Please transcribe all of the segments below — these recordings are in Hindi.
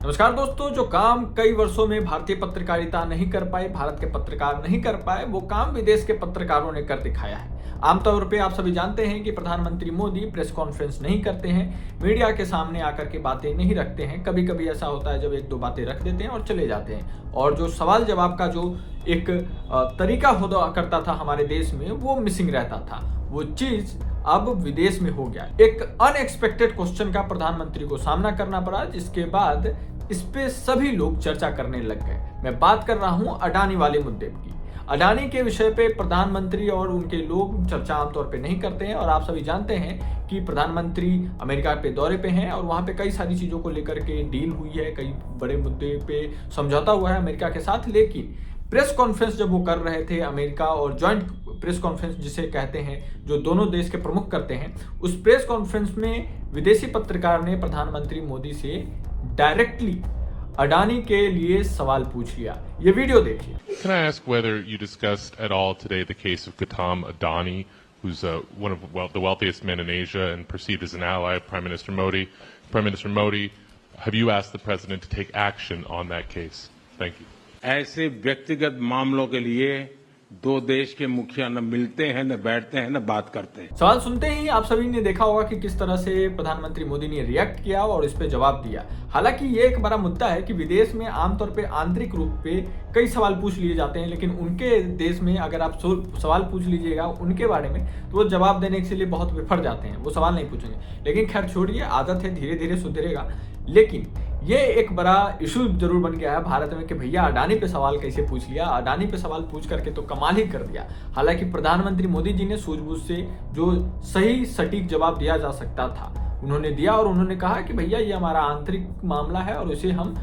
नमस्कार दोस्तों, जो काम कई वर्षों में भारतीय पत्रकारिता नहीं कर पाए, भारत के पत्रकार नहीं कर पाए, वो काम विदेश के पत्रकारों ने कर दिखाया है। आमतौर पे आप सभी जानते हैं कि प्रधानमंत्री मोदी प्रेस कॉन्फ्रेंस नहीं करते हैं, मीडिया के सामने आकर के बातें नहीं रखते हैं। कभी कभी ऐसा होता है जब एक दो बातें रख देते हैं और चले जाते हैं, और जो सवाल जवाब का जो एक तरीका हुआ करता था हमारे देश में, वो मिसिंग रहता था। वो चीज अब विदेश में हो गया। एक अनएक्सपेक्टेड क्वेश्चन का प्रधानमंत्री को सामना करना पड़ा, जिसके बाद इस पे सभी लोग चर्चा करने लग गए। मैं बात कर रहा हूं अडानी वाले मुद्दे की। अडानी के विषय पे प्रधानमंत्री और उनके लोग चर्चा आमतौर पे नहीं करते हैं, और आप सभी जानते हैं कि प्रधानमंत्री अमेरिका पे दौरे पे हैं और वहां पे कई सारी चीजों को लेकर के डील हुई है, कई बड़े मुद्दे पे समझौता हुआ है अमेरिका के साथ। लेकिन प्रेस कॉन्फ्रेंस जब वो कर रहे थे, अमेरिका और ज्वाइंट प्रेस कॉन्फ्रेंस जिसे कहते हैं, जो दोनों देश के प्रमुख करते हैं, उस प्रेस कॉन्फ्रेंस में विदेशी पत्रकार ने प्रधानमंत्री मोदी से डायरेक्टली अडानी के लिए सवाल पूछ लिया। ये वीडियो देखिए। Can I ask whether you discussed at all today the case of Gautam Adani, who's one of the wealthiest men in Asia and perceived as an ally of Prime Minister Modi? Prime Minister Modi, have you asked the president to take action on that case? Thank you. ऐसे व्यक्तिगत मामलों के लिए दो देश के मुखिया न मिलते हैं, न बैठते हैं, न बात करते हैं। सवाल सुनते ही आप सभी ने देखा होगा कि किस तरह से प्रधानमंत्री मोदी ने रिएक्ट किया और इस पे जवाब दिया। हालांकि ये एक बड़ा मुद्दा है कि विदेश में आमतौर पे आंतरिक रूप पे कई सवाल पूछ लिए जाते हैं, लेकिन उनके देश में अगर आप सवाल पूछ लीजिएगा उनके बारे में, तो वो जवाब देने के लिए बहुत विफल जाते हैं, वो सवाल नहीं पूछेंगे। लेकिन खैर छोड़िए, आदत है, धीरे धीरे सुधरेगा। लेकिन ये एक बड़ा इशू जरूर बन गया है भारत में कि भैया अडानी पे सवाल कैसे पूछ लिया। अडानी पे सवाल पूछ करके तो कमाल ही कर दिया। हालांकि प्रधानमंत्री मोदी जी ने सूझबूझ से जो सही सटीक जवाब दिया जा सकता था उन्होंने दिया, और उन्होंने कहा कि भैया ये हमारा आंतरिक मामला है और इसे हम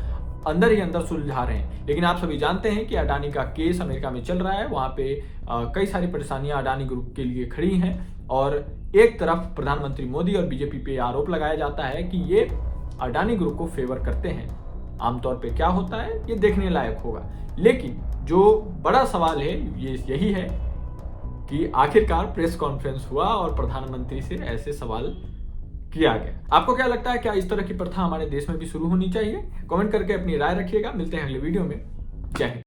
अंदर ही अंदर सुलझा रहे हैं। लेकिन आप सभी जानते हैं कि अडानी का केस अमेरिका में चल रहा है, वहां पे कई सारी परेशानियां अडानी ग्रुप के लिए खड़ी हैं, और एक तरफ प्रधानमंत्री मोदी और बीजेपी पे आरोप लगाया जाता है कि ये अडानी ग्रुप को फेवर करते हैं। आमतौर पे क्या होता है ये देखने लायक होगा। लेकिन जो बड़ा सवाल है ये यही है कि आखिरकार प्रेस कॉन्फ्रेंस हुआ और प्रधानमंत्री से ऐसे सवाल किया गया। आपको क्या लगता है, क्या इस तरह की प्रथा हमारे देश में भी शुरू होनी चाहिए? कमेंट करके अपनी राय रखिएगा। मिलते हैं अगले वीडियो में। जय हिंद।